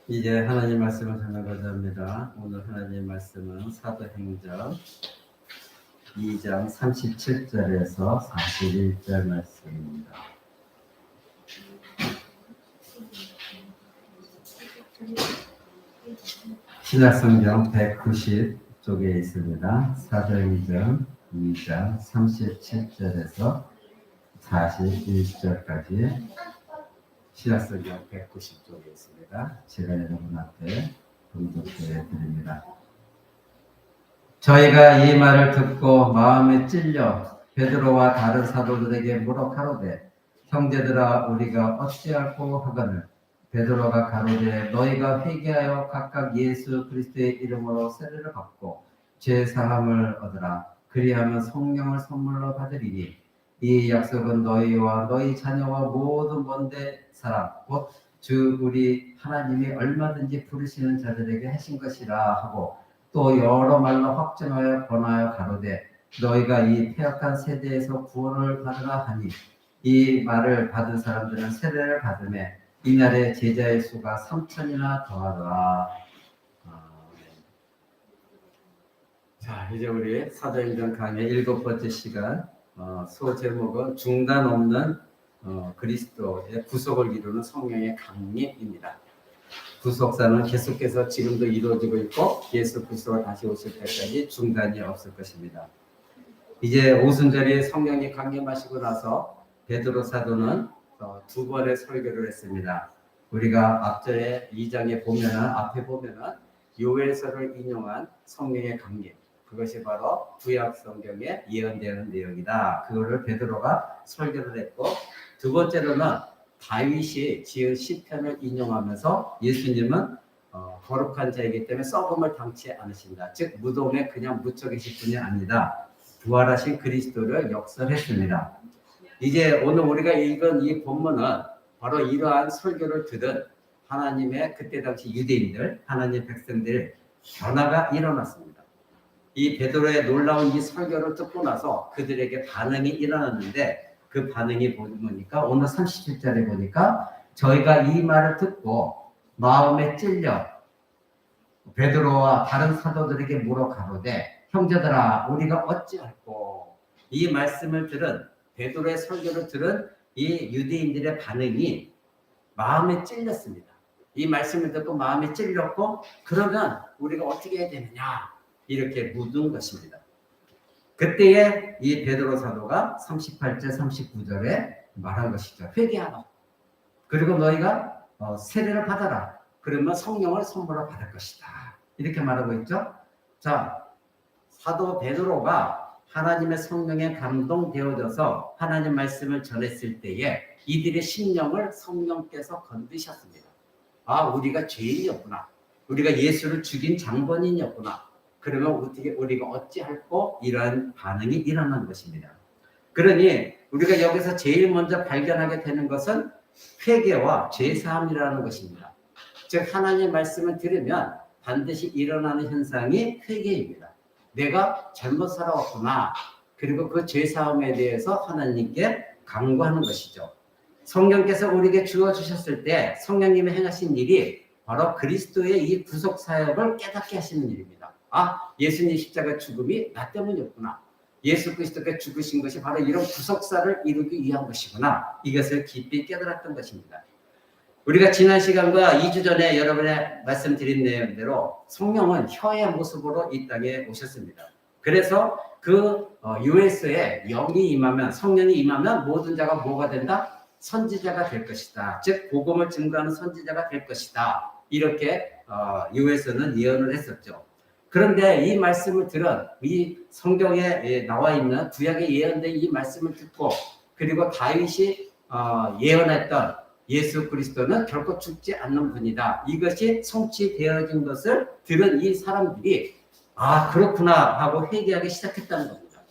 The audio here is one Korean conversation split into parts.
이제 하나님 말씀을 전하고자 합니다. 오늘 하나님 말씀은 사도행전 2장 37절에서 41절 말씀입니다. 신약성경 190쪽에 있습니다. 사도행전 2장 37절에서 41절까지 신약성경 190쪽에 있습니다. 제가 여러분한테 봉독해 드립니다. 저희가 이 말을 듣고 마음에 찔려 베드로와 다른 사도들에게 물어 가로되 형제들아 우리가 어찌할꼬 하거늘 베드로가 가로되 너희가 회개하여 각각 예수 그리스도의 이름으로 세례를 받고 죄 사함을 얻으라. 그리하면 성령을 선물로 받으리니 이 약속은 너희와 너희 자녀와 모든 먼데 사람 곧 주 우리 하나님이 얼마든지 부르시는 자들에게 하신 것이라 하고 또 여러 말로 확증하여 권하여 가로되 너희가 이 패역한 세대에서 구원을 받으라 하니 이 말을 받은 사람들은 세례를 받으매 이날의 제자의 수가 3,000이나 더하더라. 자, 이제 우리 사도행전 강의 7번째 시간 소 제목은 중단 없는 그리스도의 구속을 이루는 성령의 강림입니다. 구속사는 계속해서 지금도 이루어지고 있고 예수 그리스도가 다시 오실 때까지 중단이 없을 것입니다. 이제 오순절에 성령이 강림하시고 나서 베드로 사도는 두 번의 설교를 했습니다. 우리가 앞절에 2장에 보면은 앞에 보면은 요엘서를 인용한 성령의 강림, 그것이 바로 구약 성경에 예언되는 내용이다. 그거를 베드로가 설교를 했고, 두 번째로는 다윗이 지은 시편을 인용하면서 예수님은 거룩한 자이기 때문에 썩음을 당치 않으신다. 즉 무덤에 그냥 묻혀 계실 분이 아니다. 부활하신 그리스도를 역설했습니다. 이제 오늘 우리가 읽은 이 본문은 바로 이러한 설교를 들은 하나님의 그때 당시 유대인들, 하나님 백성들 변화가 일어났습니다. 이 베드로의 놀라운 이 설교를 듣고 나서 그들에게 반응이 일어났는데 그 반응이 보니까 오늘 37절에 보니까 저희가 이 말을 듣고 마음에 찔려 베드로와 다른 사도들에게 물어 가로되 형제들아 우리가 어찌할꼬. 이 말씀을 들은 베드로의 설교를 들은 이 유대인들의 반응이 마음에 찔렸습니다. 이 말씀을 듣고 마음에 찔렸고 그러면 우리가 어떻게 해야 되느냐 이렇게 묻은 것입니다. 그때에 이 베드로 사도가 38절 39절에 말한 것이죠. 회개하라. 그리고 너희가 세례를 받아라. 그러면 성령을 선물로 받을 것이다. 이렇게 말하고 있죠. 자, 사도 베드로가 하나님의 성령에 감동되어져서 하나님 말씀을 전했을 때에 이들의 심령을 성령께서 건드셨습니다. 아, 우리가 죄인이었구나. 우리가 예수를 죽인 장본인이었구나. 그러면 어떻게 우리가 어찌할꼬 이러한 반응이 일어난 것입니다. 그러니 우리가 여기서 제일 먼저 발견하게 되는 것은 회개와 죄사함이라는 것입니다. 즉 하나님의 말씀을 들으면 반드시 일어나는 현상이 회개입니다. 내가 잘못 살아왔구나. 그리고 그 죄사함에 대해서 하나님께 간구하는 것이죠. 성령께서 우리에게 주어주셨을 때 성령님이 행하신 일이 바로 그리스도의 이 구속 사역을 깨닫게 하시는 일입니다. 아, 예수님 십자가 죽음이 나 때문이었구나. 예수 그리스도가 죽으신 것이 바로 이런 구속사를 이루기 위한 것이구나. 이것을 깊이 깨달았던 것입니다. 우리가 지난 시간과 2주 전에 여러분의 말씀드린 내용대로 성령은 혀의 모습으로 이 땅에 오셨습니다. 그래서 그 요엘서에 영이 임하면 성령이 임하면 모든 자가 뭐가 된다? 선지자가 될 것이다. 즉 복음을 증거하는 선지자가 될 것이다. 이렇게 요엘서는 예언을 했었죠. 그런데 이 말씀을 들은 이 성경에 나와 있는 구약에 예언된 이 말씀을 듣고 그리고 다윗이 예언했던 예수 그리스도는 결코 죽지 않는 분이다. 이것이 성취되어진 것을 들은 이 사람들이 아 그렇구나 하고 회개하기 시작했다는 겁니다.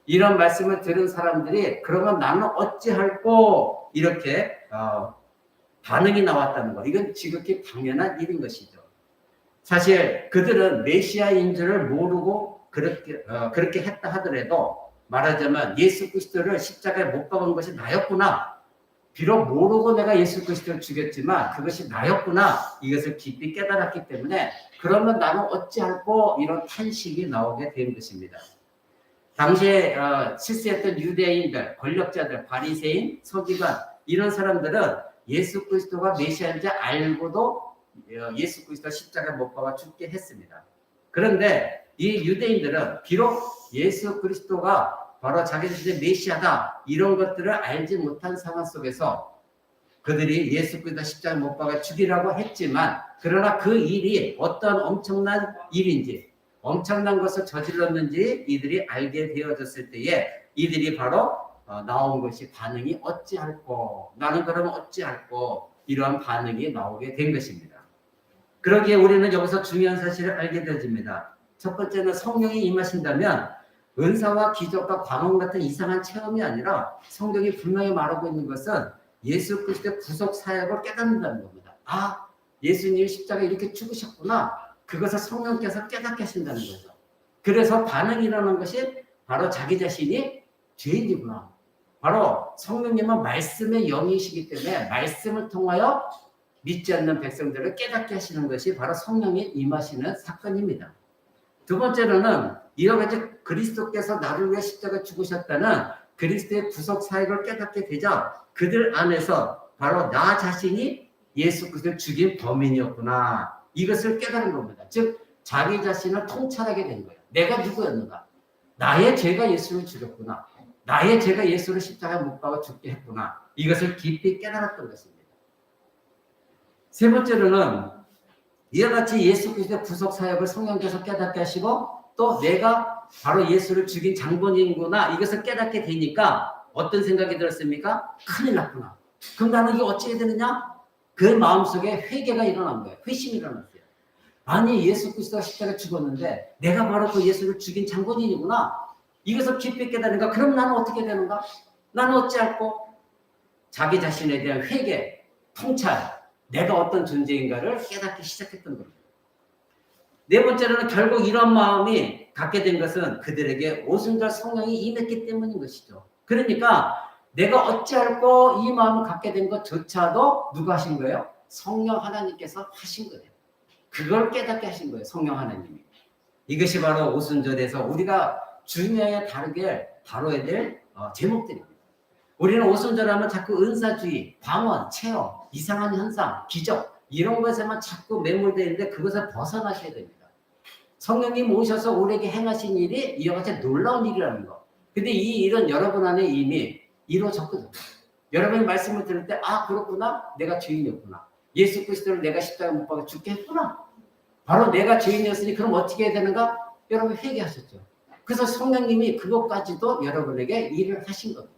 이런 말씀을 들은 사람들이 그러면 나는 어찌할꼬 이렇게 반응이 나왔다는 거. 이건 지극히 당연한 일인 것이죠. 사실 그들은 메시아인 줄을 모르고 그렇게 했다 하더라도 말하자면 예수 그리스도를 십자가에 못 박은 것이 나였구나. 비록 모르고 내가 예수 그리스도를 죽였지만 그것이 나였구나 이것을 깊이 깨달았기 때문에 그러면 나는 어찌할꼬 이런 탄식이 나오게 된 것입니다. 당시에 실세했던 유대인들, 권력자들, 바리새인, 서기관 이런 사람들은 예수 그리스도가 메시아인지 알고도 예수 그리스도 십자가에 못 박아 죽게 했습니다. 그런데 이 유대인들은 비록 예수 그리스도가 바로 자기들의 메시아다 이런 것들을 알지 못한 상황 속에서 그들이 예수 그리스도 십자가에 못 박아 죽이라고 했지만 그러나 그 일이 어떤 엄청난 일인지 엄청난 것을 저질렀는지 이들이 알게 되어졌을 때에 이들이 바로 나온 것이 반응이 어찌할꼬 나는 그러면 어찌할꼬 이러한 반응이 나오게 된 것입니다. 그러기에 우리는 여기서 중요한 사실을 알게 되어집니다. 첫 번째는 성령이 임하신다면 은사와 기적과 광원 같은 이상한 체험이 아니라 성경이 분명히 말하고 있는 것은 예수 그리스도의 구속 사역을 깨닫는다는 겁니다. 아, 예수님이 십자가에 이렇게 죽으셨구나. 그것을 성령께서 깨닫게 하신다는 거죠. 그래서 반응이 일어나는 것이 바로 자기 자신이 죄인이구나. 바로 성령님은 말씀의 영이시기 때문에 말씀을 통하여 믿지 않는 백성들을 깨닫게 하시는 것이 바로 성령이 임하시는 사건입니다. 두 번째로는 이와 같이 그리스도께서 나를 위해 십자가에 죽으셨다는 그리스도의 구속 사역을 깨닫게 되자 그들 안에서 바로 나 자신이 예수 그리스도를 죽인 범인이었구나. 이것을 깨달은 겁니다. 즉 자기 자신을 통찰하게 된 거예요. 내가 누구였는가? 나의 죄가 예수를 죽였구나. 나의 죄가 예수를 십자가에 못 박아 죽게 했구나. 이것을 깊이 깨달았던 것입니다. 세 번째로는 이와 같이 예수 그리스도의 구속 사역을 성령께서 깨닫게 하시고 또 내가 바로 예수를 죽인 장본인이구나 이것을 깨닫게 되니까 어떤 생각이 들었습니까? 큰일 났구나. 그럼 나는 이게 어찌 해야 되느냐? 그 마음속에 회개가 일어난 거예요. 회심이 일어났어요. 아니 예수 그리스도가 십자가에 죽었는데 내가 바로 그 예수를 죽인 장본인이구나. 이것을 깊이 깨달으니까 그럼 나는 어떻게 되는가? 나는 어찌할꼬? 자기 자신에 대한 회개, 통찰, 내가 어떤 존재인가를 깨닫기 시작했던 겁니다. 네 번째로는 결국 이런 마음이 갖게 된 것은 그들에게 오순절 성령이 임했기 때문인 것이죠. 그러니까 내가 어찌할꼬 이 마음을 갖게 된 것조차도 누가 하신 거예요? 성령 하나님께서 하신 거예요. 그걸 깨닫게 하신 거예요. 성령 하나님이. 이것이 바로 오순절에서 우리가 중요하게 다뤄야 될 제목들입니다. 우리는 오순절하면 자꾸 은사주의, 방언, 체험, 이상한 현상, 기적 이런 것에만 자꾸 매몰되어 있는데 그것을 벗어나셔야 됩니다. 성령님 오셔서 우리에게 행하신 일이 이와 같이 놀라운 일이라는 거. 근데 이 일은 여러분 안에 이미 이루어졌거든요. 여러분이 말씀을 들을 때 아 그렇구나. 내가 죄인이었구나. 예수 그리스도를 내가 십자가에 못 박아 죽게 했구나. 바로 내가 죄인이었으니 그럼 어떻게 해야 되는가? 여러분 회개하셨죠. 그래서 성령님이 그것까지도 여러분에게 일을 하신 겁니다.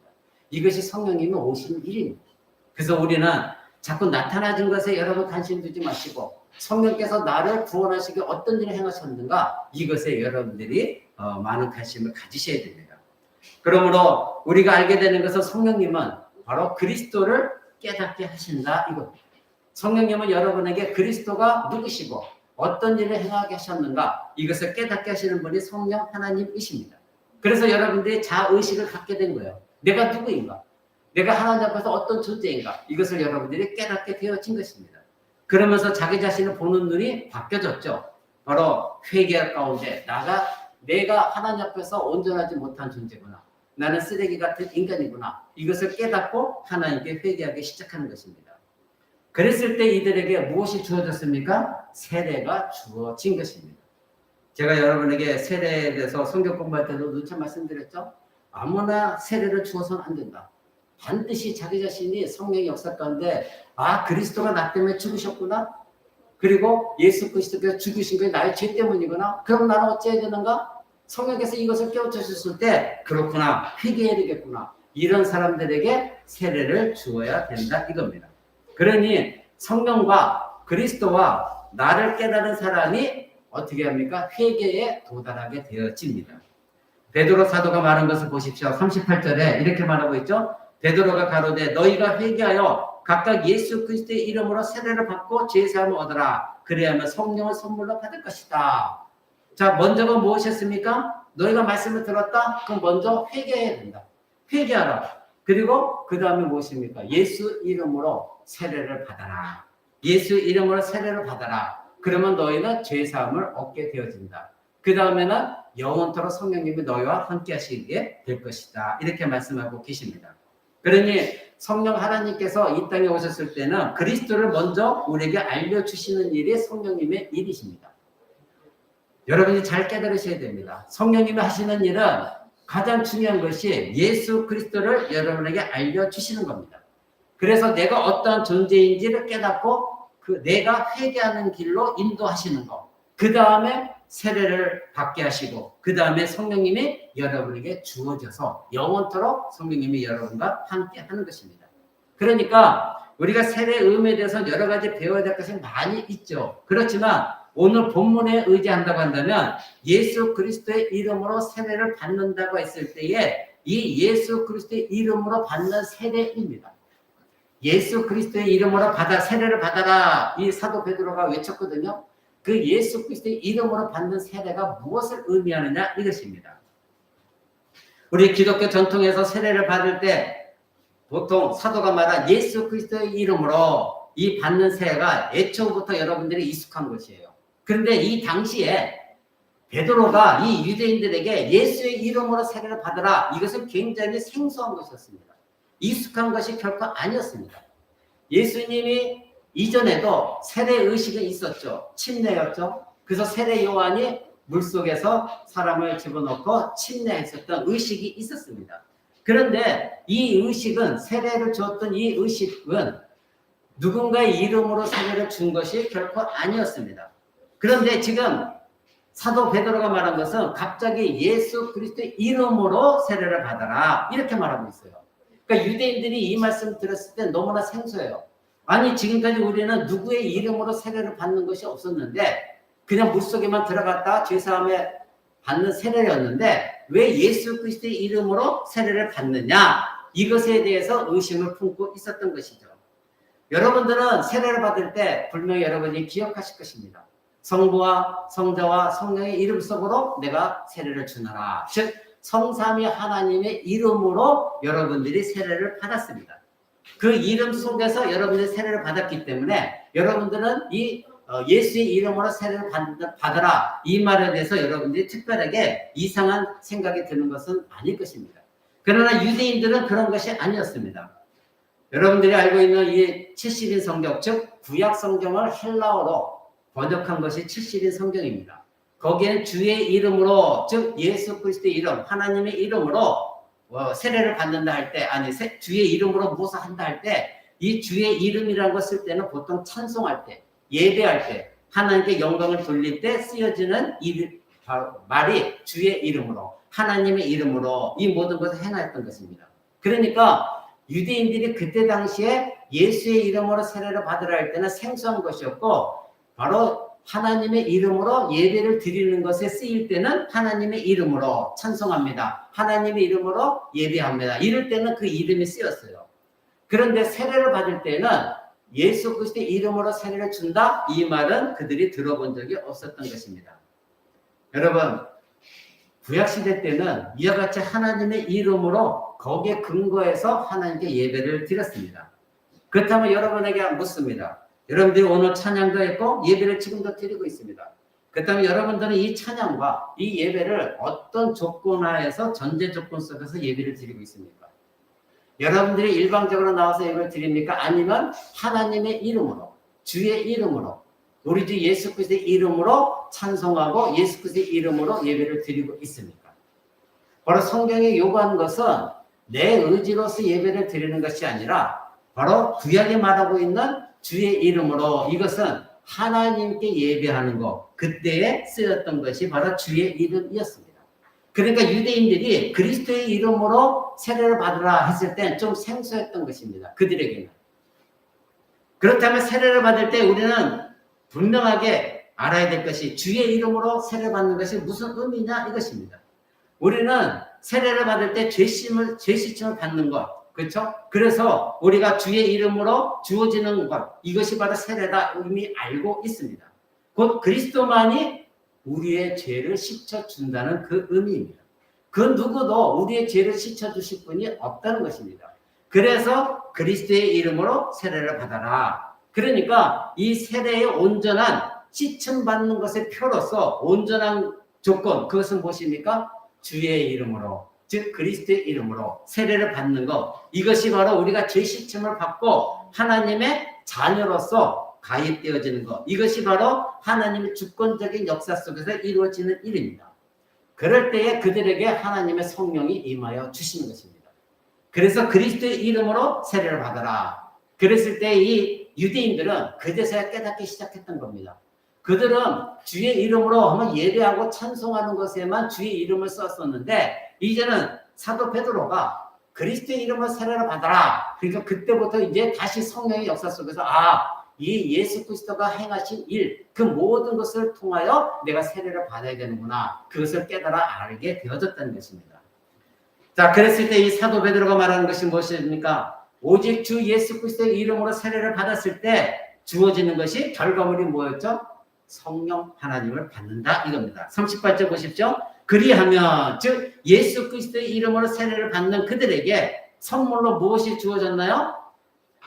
이것이 성령님이 오신 일입니다. 그래서 우리는 자꾸 나타나진 것에 여러분 관심 두지 마시고 성령께서 나를 구원하시기 어떤 일을 행하셨는가 이것에 여러분들이 많은 관심을 가지셔야 됩니다. 그러므로 우리가 알게 되는 것은 성령님은 바로 그리스도를 깨닫게 하신다 이겁니다. 성령님은 여러분에게 그리스도가 누구시고 어떤 일을 행하게 하셨는가 이것을 깨닫게 하시는 분이 성령 하나님이십니다. 그래서 여러분들이 자의식을 갖게 된 거예요. 내가 누구인가? 내가 하나님 앞에서 어떤 존재인가? 이것을 여러분들이 깨닫게 되어진 것입니다. 그러면서 자기 자신을 보는 눈이 바뀌어졌죠. 바로 회개 가운데 내가 하나님 앞에서 온전하지 못한 존재구나. 나는 쓰레기 같은 인간이구나. 이것을 깨닫고 하나님께 회개하기 시작하는 것입니다. 그랬을 때 이들에게 무엇이 주어졌습니까? 세례가 주어진 것입니다. 제가 여러분에게 세례에 대해서 성경 공부할 때도 누차 말씀드렸죠. 아무나 세례를 주어서는 안 된다. 반드시 자기 자신이 성령의 역사 가운데 아 그리스도가 나 때문에 죽으셨구나. 그리고 예수 그리스도께서 죽으신 게 나의 죄 때문이구나. 그럼 나는 어찌해야 되는가? 성령께서 이것을 깨우쳐 주셨을 때 그렇구나. 회개해야 되겠구나. 이런 사람들에게 세례를 주어야 된다 이겁니다. 그러니 성령과 그리스도와 나를 깨달은 사람이 어떻게 합니까? 회개에 도달하게 되어집니다. 베드로 사도가 말한 것을 보십시오. 38절에 이렇게 말하고 있죠. 베드로가 가로되 너희가 회개하여 각각 예수 그리스도의 이름으로 세례를 받고 죄사함을 얻어라. 그래야만 성령을 선물로 받을 것이다. 자, 먼저가 무엇이었습니까? 너희가 말씀을 들었다? 그럼 먼저 회개해야 된다. 회개하라. 그리고 그 다음에 무엇입니까? 예수 이름으로 세례를 받아라. 예수 이름으로 세례를 받아라. 그러면 너희는 죄사함을 얻게 되어진다. 그 다음에는 영원토록 성령님이 너희와 함께 하시게 될 것이다. 이렇게 말씀하고 계십니다. 그러니 성령 하나님께서 이 땅에 오셨을 때는 그리스도를 먼저 우리에게 알려주시는 일이 성령님의 일이십니다. 여러분이 잘 깨달으셔야 됩니다. 성령님이 하시는 일은 가장 중요한 것이 예수 그리스도를 여러분에게 알려주시는 겁니다. 그래서 내가 어떠한 존재인지를 깨닫고 내가 회개하는 길로 인도하시는 것. 그 다음에 세례를 받게 하시고 그 다음에 성령님이 여러분에게 주어져서 영원토록 성령님이 여러분과 함께 하는 것입니다. 그러니까 우리가 세례의 의미에 대해서 여러 가지 배워야 될 것이 많이 있죠. 그렇지만 오늘 본문에 의지한다고 한다면 예수 그리스도의 이름으로 세례를 받는다고 했을 때에 이 예수 그리스도의 이름으로 받는 세례입니다. 예수 그리스도의 이름으로 세례를 받아라. 이 사도 베드로가 외쳤거든요. 그 예수 그리스도의 이름으로 받는 세례가 무엇을 의미하느냐 이것입니다. 우리 기독교 전통에서 세례를 받을 때 보통 사도가 말한 예수 그리스도의 이름으로 이 받는 세례가 애초부터 여러분들이 익숙한 것이에요. 그런데 이 당시에 베드로가 이 유대인들에게 예수의 이름으로 세례를 받으라. 이것은 굉장히 생소한 것이었습니다. 익숙한 것이 결코 아니었습니다. 예수님이 이전에도 세례 의식이 있었죠. 침례였죠. 그래서 세례 요한이 물속에서 사람을 집어넣고 침례했었던 의식이 있었습니다. 그런데 이 의식은 세례를 주었던 이 의식은 누군가의 이름으로 세례를 준 것이 결코 아니었습니다. 그런데 지금 사도 베드로가 말한 것은 갑자기 예수 그리스도의 이름으로 세례를 받아라 이렇게 말하고 있어요. 그러니까 유대인들이 이 말씀 들었을 때 너무나 생소해요. 아니 지금까지 우리는 누구의 이름으로 세례를 받는 것이 없었는데 그냥 물속에만 들어갔다 죄사함에 받는 세례였는데 왜 예수 그리스도의 이름으로 세례를 받느냐 이것에 대해서 의심을 품고 있었던 것이죠. 여러분들은 세례를 받을 때 분명히 여러분이 기억하실 것입니다. 성부와 성자와 성령의 이름 속으로 내가 세례를 주노라. 즉 성삼위 하나님의 이름으로 여러분들이 세례를 받았습니다. 그 이름 속에서 여러분들이 세례를 받았기 때문에 여러분들은 이 예수의 이름으로 세례를 받으라 이 말에 대해서 여러분들이 특별하게 이상한 생각이 드는 것은 아닐 것입니다. 그러나 유대인들은 그런 것이 아니었습니다. 여러분들이 알고 있는 이 70인 성경, 즉 구약 성경을 헬라어로 번역한 것이 70인 성경입니다. 거기에는 주의 이름으로, 즉 예수 그리스도의 이름, 하나님의 이름으로 세례를 받는다 할 때, 아니 주의 이름으로 무엇을 한다 할 때 이 주의 이름이라는 걸 쓸 때는 보통 찬송할 때, 예배할 때, 하나님께 영광을 돌릴 때 쓰여지는 말이 주의 이름으로, 하나님의 이름으로 이 모든 것을 행하였던 것입니다. 그러니까 유대인들이 그때 당시에 예수의 이름으로 세례를 받으라 할 때는 생소한 것이었고 바로 하나님의 이름으로 예배를 드리는 것에 쓰일 때는 하나님의 이름으로 찬송합니다. 하나님의 이름으로 예배합니다. 이럴 때는 그 이름이 쓰였어요. 그런데 세례를 받을 때는 예수 그리스도의 이름으로 세례를 준다? 이 말은 그들이 들어본 적이 없었던 것입니다. 여러분, 구약시대 때는 이와 같이 하나님의 이름으로 거기에 근거해서 하나님께 예배를 드렸습니다. 그렇다면 여러분에게 묻습니다. 여러분들이 오늘 찬양도 했고 예배를 지금도 드리고 있습니다. 그렇다면 여러분들은 이 찬양과 이 예배를 어떤 조건 하에서 전제 조건 속에서 예배를 드리고 있습니까? 여러분들이 일방적으로 나와서 예배를 드립니까? 아니면 하나님의 이름으로, 주의 이름으로, 우리 주 예수 그리스도의 이름으로 찬송하고 예수 그리스도의 이름으로 예배를 드리고 있습니까? 바로 성경이 요구하는 것은 내 의지로서 예배를 드리는 것이 아니라 바로 구약에 말하고 있는 주의 이름으로, 이것은 하나님께 예배하는 것, 그때에 쓰였던 것이 바로 주의 이름이었습니다. 그러니까 유대인들이 그리스도의 이름으로 세례를 받으라 했을 때 좀 생소했던 것입니다. 그들에게는. 그렇다면 세례를 받을 때 우리는 분명하게 알아야 될 것이 주의 이름으로 세례를 받는 것이 무슨 의미냐 이것입니다. 우리는 세례를 받을 때 죄시침을 받는 것, 그렇죠? 그래서 우리가 주의 이름으로 주어지는 것, 이것이 바로 세례다 이미 알고 있습니다. 곧 그리스도만이 우리의 죄를 씻어준다는 그 의미입니다. 그 누구도 우리의 죄를 씻어주실 분이 없다는 것입니다. 그래서 그리스도의 이름으로 세례를 받아라. 그러니까 이 세례의 온전한 씻음 받는 것의 표로서 온전한 조건, 그것은 무엇입니까? 주의 이름으로, 즉 그리스도의 이름으로 세례를 받는 것. 이것이 바로 우리가 죄 씻음을 받고 하나님의 자녀로서 가입되어지는 것. 이것이 바로 하나님의 주권적인 역사 속에서 이루어지는 일입니다. 그럴 때에 그들에게 하나님의 성령이 임하여 주시는 것입니다. 그래서 그리스도의 이름으로 세례를 받아라. 그랬을 때 이 유대인들은 그제서야 깨닫기 시작했던 겁니다. 그들은 주의 이름으로 하면 예배하고 찬송하는 것에만 주의 이름을 썼었는데, 이제는 사도 베드로가 그리스도의 이름으로 세례를 받아라. 그러니까 그때부터 이제 다시 성령의 역사 속에서 이 예수 그리스도가 행하신 일, 그 모든 것을 통하여 내가 세례를 받아야 되는구나. 그것을 깨달아 알게 되어졌다는 것입니다. 자, 그랬을 때 이 사도 베드로가 말하는 것이 무엇입니까? 오직 주 예수 그리스도의 이름으로 세례를 받았을 때 주어지는 것이 결과물이 뭐였죠? 성령 하나님을 받는다 이겁니다. 38절 보십시오. 그리하면 즉 예수 그리스도의 이름으로 세례를 받는 그들에게 선물로 무엇이 주어졌나요?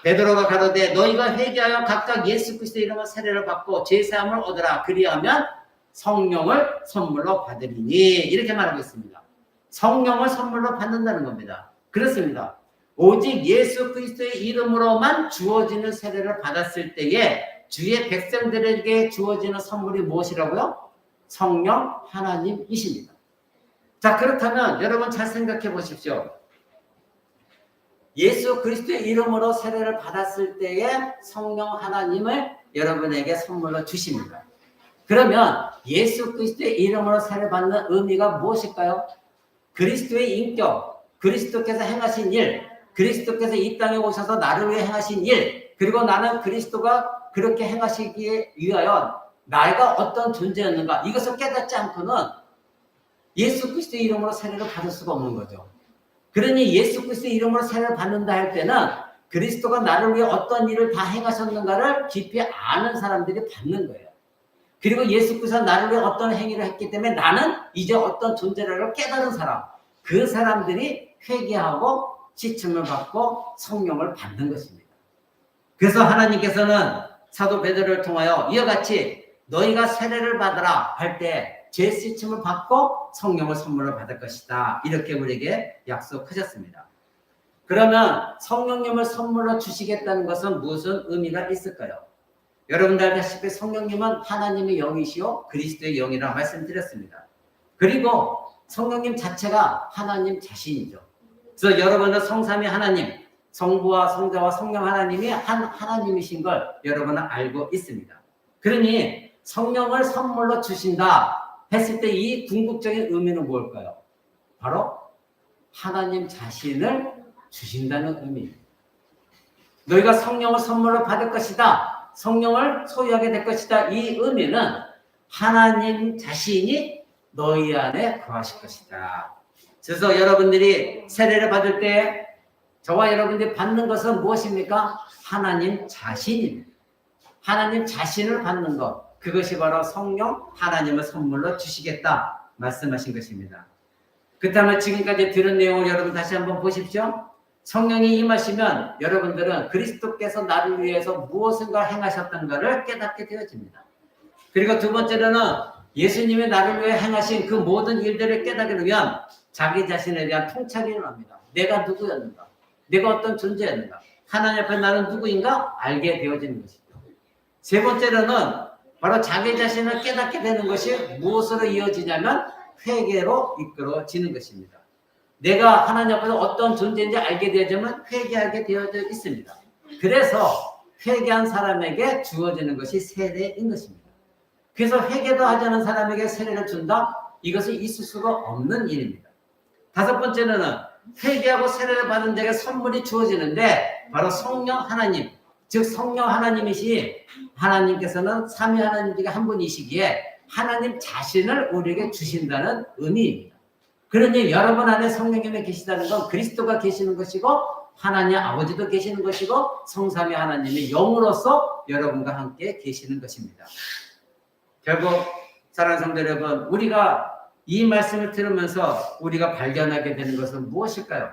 베드로가 가로되 너희가 회개하여 각각 예수 그리스도의 이름으로 세례를 받고 제사함을 얻으라. 그리하면 성령을 선물로 받으리니, 이렇게 말하고 있습니다. 성령을 선물로 받는다는 겁니다. 그렇습니다. 오직 예수 그리스도의 이름으로만 주어지는 세례를 받았을 때에 주의 백성들에게 주어지는 선물이 무엇이라고요? 성령 하나님이십니다. 자, 그렇다면 여러분 잘 생각해 보십시오. 예수 그리스도의 이름으로 세례를 받았을 때에 성령 하나님을 여러분에게 선물로 주십니다. 그러면 예수 그리스도의 이름으로 세례를 받는 의미가 무엇일까요? 그리스도의 인격, 그리스도께서 행하신 일, 그리스도께서 이 땅에 오셔서 나를 위해 행하신 일, 그리고 나는 그리스도가 그렇게 행하시기에 위하여 나가 어떤 존재였는가, 이것을 깨닫지 않고는 예수 그리스도의 이름으로 세례를 받을 수가 없는 거죠. 그러니 예수 그리스도의 이름으로 세례를 받는다 할 때는 그리스도가 나를 위해 어떤 일을 다 행하셨는가를 깊이 아는 사람들이 받는 거예요. 그리고 예수 그리스도가 나를 위해 어떤 행위를 했기 때문에 나는 이제 어떤 존재라고 깨달은 사람, 그 사람들이 회개하고 씻음을 받고 성령을 받는 것입니다. 그래서 하나님께서는 사도 베드로를 통하여 이와 같이 너희가 세례를 받으라 할 때 죄 씻음을 받고 성령을 선물로 받을 것이다, 이렇게 우리에게 약속하셨습니다. 그러면 성령님을 선물로 주시겠다는 것은 무슨 의미가 있을까요? 여러분들 알다시피 성령님은 하나님의 영이시요 그리스도의 영이라고 말씀드렸습니다. 그리고 성령님 자체가 하나님 자신이죠. 그래서 여러분은 성삼위 하나님, 성부와 성자와 성령 하나님이 하나님이신 걸 여러분은 알고 있습니다. 그러니 성령을 선물로 주신다 했을 때 이 궁극적인 의미는 뭘까요? 바로 하나님 자신을 주신다는 의미입니다. 너희가 성령을 선물로 받을 것이다, 성령을 소유하게 될 것이다, 이 의미는 하나님 자신이 너희 안에 거하실 것이다. 그래서 여러분들이 세례를 받을 때 저와 여러분들이 받는 것은 무엇입니까? 하나님 자신입니다. 하나님 자신을 받는 것, 그것이 바로 성령 하나님을 선물로 주시겠다 말씀하신 것입니다. 그렇다면 지금까지 들은 내용을 여러분 다시 한번 보십시오. 성령이 임하시면 여러분들은 그리스도께서 나를 위해서 무엇인가 행하셨던가를 깨닫게 되어집니다. 그리고 두 번째로는 예수님이 나를 위해 행하신 그 모든 일들을 깨닫게 되면 자기 자신에 대한 통찰이 일어납니다. 내가 누구였는가? 내가 어떤 존재였는가? 하나님 앞에 나는 누구인가? 알게 되어지는 것이죠. 세 번째로는 바로 자기 자신을 깨닫게 되는 것이 무엇으로 이어지냐면 회개로 이끌어지는 것입니다. 내가 하나님 앞에서 어떤 존재인지 알게 되어지면 회개하게 되어져 있습니다. 그래서 회개한 사람에게 주어지는 것이 세례인 것입니다. 그래서 회개도 하지 않은 사람에게 세례를 준다? 이것은 있을 수가 없는 일입니다. 다섯 번째는 회개하고 세례를 받은 자에게 선물이 주어지는데 바로 성령 하나님, 즉 성령 하나님이시 하나님께서는 삼위 하나님 중에 한 분이시기에 하나님 자신을 우리에게 주신다는 의미입니다. 그러니 여러분 안에 성령님이 계시다는 건 그리스도가 계시는 것이고 하나님 아버지도 계시는 것이고 성삼위 하나님의 영으로서 여러분과 함께 계시는 것입니다. 결국 사랑하는 성도 여러분, 우리가 이 말씀을 들으면서 우리가 발견하게 되는 것은 무엇일까요?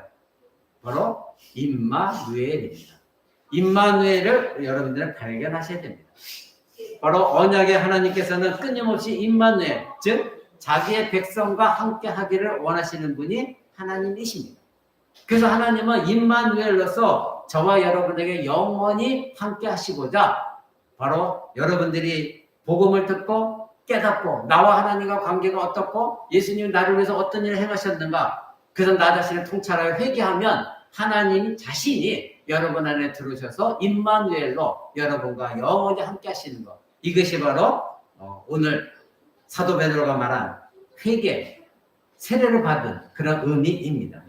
바로 임마누엘입니다. 임마누엘을 여러분들은 발견하셔야 됩니다. 바로 언약의 하나님께서는 끊임없이 임마누엘, 즉 자기의 백성과 함께 하기를 원하시는 분이 하나님이십니다. 그래서 하나님은 임마누엘로서 저와 여러분에게 영원히 함께 하시고자 바로 여러분들이 복음을 듣고 깨닫고 나와 하나님과 관계가 어떻고 예수님이 나를 위해서 어떤 일을 행하셨는가, 그래서 나 자신을 통찰하여 회개하면 하나님 자신이 여러분 안에 들어오셔서 임마누엘로 여러분과 영원히 함께 하시는 것, 이것이 바로 오늘 사도 베드로가 말한 회개, 세례를 받은 그런 의미입니다.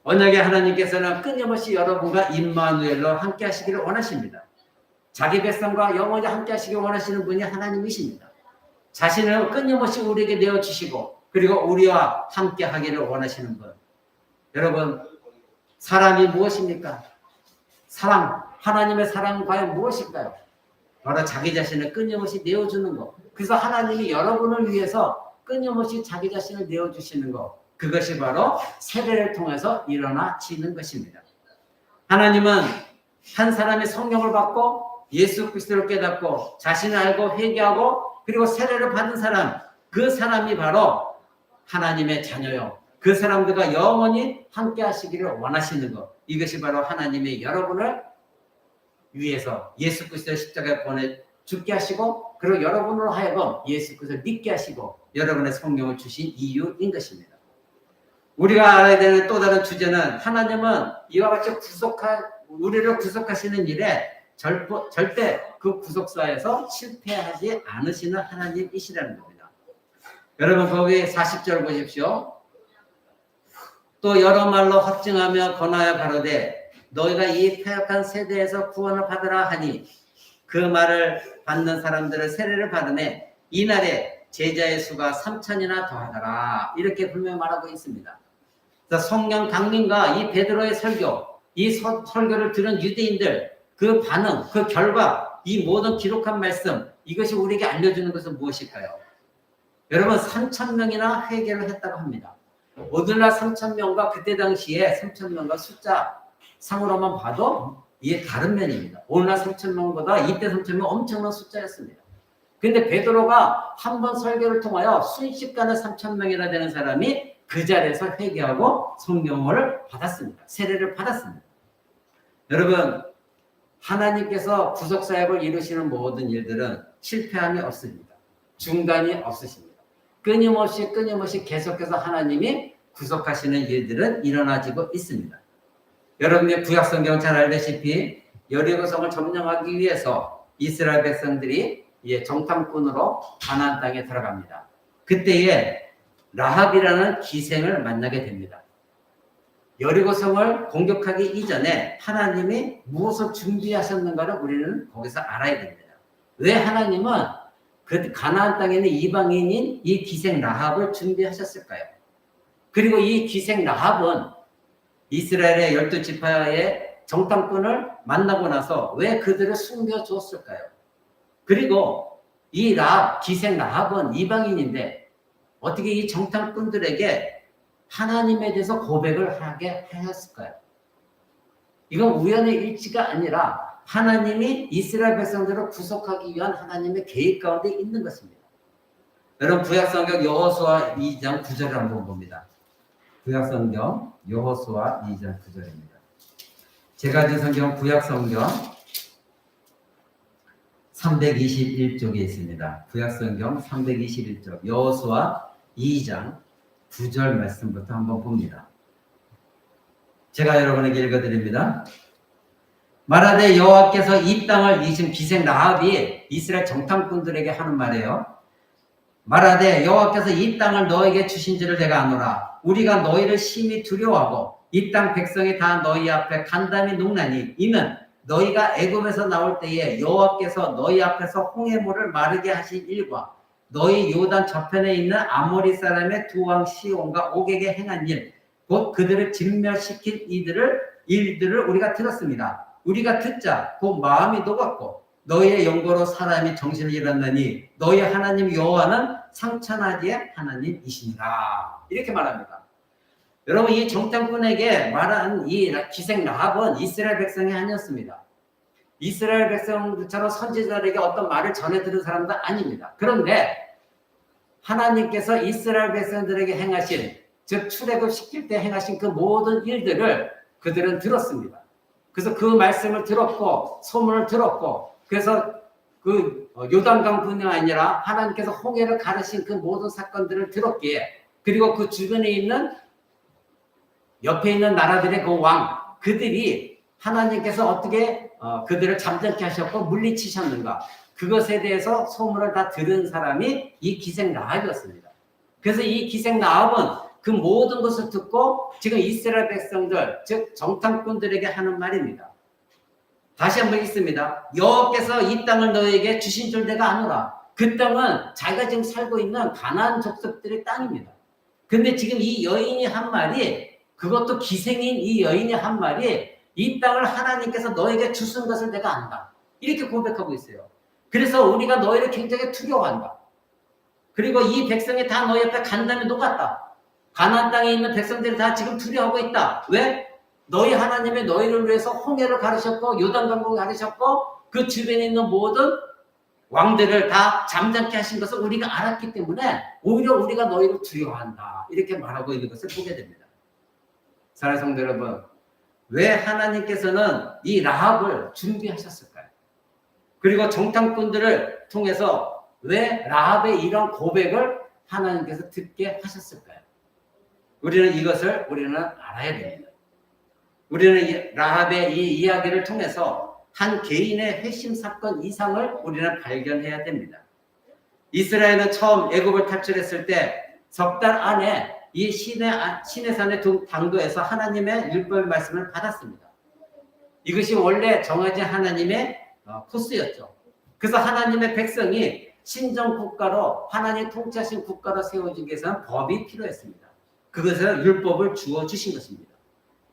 언약의 하나님께서는 끊임없이 여러분과 임마누엘로 함께 하시기를 원하십니다. 자기 백성과 영원히 함께 하시기를 원하시는 분이 하나님이십니다. 자신을 끊임없이 우리에게 내어주시고 그리고 우리와 함께 하기를 원하시는 분. 여러분, 사람이 무엇입니까? 사랑, 하나님의 사랑은 과연 무엇일까요? 바로 자기 자신을 끊임없이 내어주는 것. 그래서 하나님이 여러분을 위해서 끊임없이 자기 자신을 내어주시는 것, 그것이 바로 세례를 통해서 일어나지는 것입니다. 하나님은 한 사람이 성령을 받고 예수 그리스도를 깨닫고 자신을 알고 회개하고 그리고 세례를 받은 사람, 그 사람이 바로 하나님의 자녀요, 그 사람들과 영원히 함께 하시기를 원하시는 것, 이것이 바로 하나님의 여러분을 위해서 예수 그리스도의 십자가에 보내 죽게 하시고 그리고 여러분으로 하여금 예수 그리스도를 믿게 하시고 여러분의 성령을 주신 이유인 것입니다. 우리가 알아야 되는 또 다른 주제는 하나님은 이와 같이 우리를 구속하시는 일에 절대 그 구속사에서 실패하지 않으시는 하나님이시라는 겁니다. 여러분 거기 40절 보십시오. 또 여러 말로 확증하며 권하여 가로되 너희가 이 패역한 세대에서 구원을 받으라 하니 그 말을 받는 사람들을 세례를 받으매 이날에 제자의 수가 3,000이나 더하더라, 이렇게 분명히 말하고 있습니다. 그래서 성령 강림과 이 베드로의 설교, 이 설교를 들은 유대인들 그 반응, 그 결과, 이 모든 기록한 말씀, 이것이 우리에게 알려주는 것은 무엇일까요? 여러분 3,000명이나 회개를 했다고 합니다. 오늘날 3,000명과 그때 당시에 3,000명과 숫자 상으로만 봐도 이게 다른 면입니다. 오늘날 3,000명보다 이때 3,000명 엄청난 숫자였습니다. 그런데 베드로가 한 번 설교를 통하여 순식간에 3,000명이나 되는 사람이 그 자리에서 회개하고 성령을 받았습니다. 세례를 받았습니다. 여러분, 하나님께서 구속사역을 이루시는 모든 일들은 실패함이 없습니다. 중단이 없으십니다. 끊임없이 계속해서 하나님이 구속하시는 일들은 일어나지고 있습니다. 여러분의 구약성경 잘 알다시피 여리고성을 점령하기 위해서 이스라엘 백성들이 정탐꾼으로 가나안 땅에 들어갑니다. 그때에 라합이라는 기생을 만나게 됩니다. 여리고성을 공격하기 이전에 하나님이 무엇을 준비하셨는가를 우리는 거기서 알아야 됩니다. 왜 하나님은 그 가나안 땅에 있는 이방인인 이 기생 라합을 준비하셨을까요? 그리고 이 기생 라합은 이스라엘의 12지파의 정탐꾼을 만나고 나서 왜 그들을 숨겨줬을까요? 그리고 이 기생 라합은 이방인인데 어떻게 이 정탐꾼들에게 하나님에 대해서 고백을 하게 하였을까요? 이건 우연의 일치가 아니라 하나님이 이스라엘 백성들을 구속하기 위한 하나님의 계획 가운데 있는 것입니다. 여러분 구약성경 여호수아 2장 9절을 한번 봅니다. 구약성경 여호수아 2장 9절입니다. 제가 가진 성경 구약성경 321쪽에 있습니다. 구약성경 321쪽 여호수아 2장 9절 말씀부터 한번 봅니다. 제가 여러분에게 읽어드립니다. 말하되 여호와께서 이 땅을, 이 지금 기생 라합이 이스라엘 정탐꾼들에게 하는 말이에요. 말하되 여호와께서 이 땅을 너에게 주신 줄을 내가 아노라. 우리가 너희를 심히 두려워하고 이 땅 백성이 다 너희 앞에 간담이 녹나니 이는 너희가 애굽에서 나올 때에 여호와께서 너희 앞에서 홍해물을 마르게 하신 일과 너희 요단 저편에 있는 아모리 사람의 두 왕 시온과 옥에게 행한 일, 곧 그들을 진멸시킨 일들을 우리가 들었습니다. 우리가 듣자 곧 마음이 녹았고 너희의 영고로 사람이 정신을 잃었느니 너희 하나님 여호와는 상천하지의 하나님이시니라. 이렇게 말합니다. 여러분 이 정탐꾼에게 말한 이 기생 라합은 이스라엘 백성이 아니었습니다. 이스라엘 백성들처럼 선지자들에게 어떤 말을 전해 들은 사람도 아닙니다. 그런데 하나님께서 이스라엘 백성들에게 행하신, 즉 출애굽 시킬 때 행하신 그 모든 일들을 그들은 들었습니다. 그래서 그 말씀을 들었고 소문을 들었고, 그래서 그 요단강뿐만 아니라 하나님께서 홍해를 가르신 그 모든 사건들을 들었기에, 그리고 그 주변에 있는 옆에 있는 나라들의 그 왕, 그들이 하나님께서 어떻게 그들을 잠잠케 하셨고 물리치셨는가, 그것에 대해서 소문을 다 들은 사람이 이 기생 라합이었습니다. 그래서 이 기생 라합은 그 모든 것을 듣고 지금 이스라엘 백성들, 즉 정탐꾼들에게 하는 말입니다. 다시 한번 읽습니다. 여호와께서 이 땅을 너에게 주신 줄 내가 아노라. 그 땅은 자기가 지금 살고 있는 가나안 족속들의 땅입니다. 근데 지금 이 여인이 한 말이, 그것도 기생인 이 여인이 한 말이, 이 땅을 하나님께서 너에게 주신 것을 내가 안다, 이렇게 고백하고 있어요. 그래서 우리가 너희를 굉장히 두려워한다. 그리고 이 백성이 다 너희 옆에 간담이 녹았다. 가나안 땅에 있는 백성들이 다 지금 두려워하고 있다. 왜? 너희 하나님이 너희를 위해서 홍해를 가르셨고 요단강을 가르셨고 그 주변에 있는 모든 왕들을 다 잠잠케 하신 것을 우리가 알았기 때문에 오히려 우리가 너희를 두려워한다, 이렇게 말하고 있는 것을 보게 됩니다. 사랑하는 성도 여러분, 왜 하나님께서는 이 라합을 준비하셨을까요? 그리고 정탐꾼들을 통해서 왜 라합의 이런 고백을 하나님께서 듣게 하셨을까요? 우리는 이것을 알아야 됩니다. 우리는 라합의 이 이야기를 통해서 한 개인의 회심 사건 이상을 우리는 발견해야 됩니다. 이스라엘은 처음 애굽을 탈출했을 때 석 달 안에 이 시내산의 당도에서 하나님의 율법 말씀을 받았습니다. 이것이 원래 정해진 하나님의 코스였죠. 그래서 하나님의 백성이 신정 국가로, 하나님 통치하신 국가로 세워지기 위해서는 법이 필요했습니다. 그것을 율법을 주어 주신 것입니다.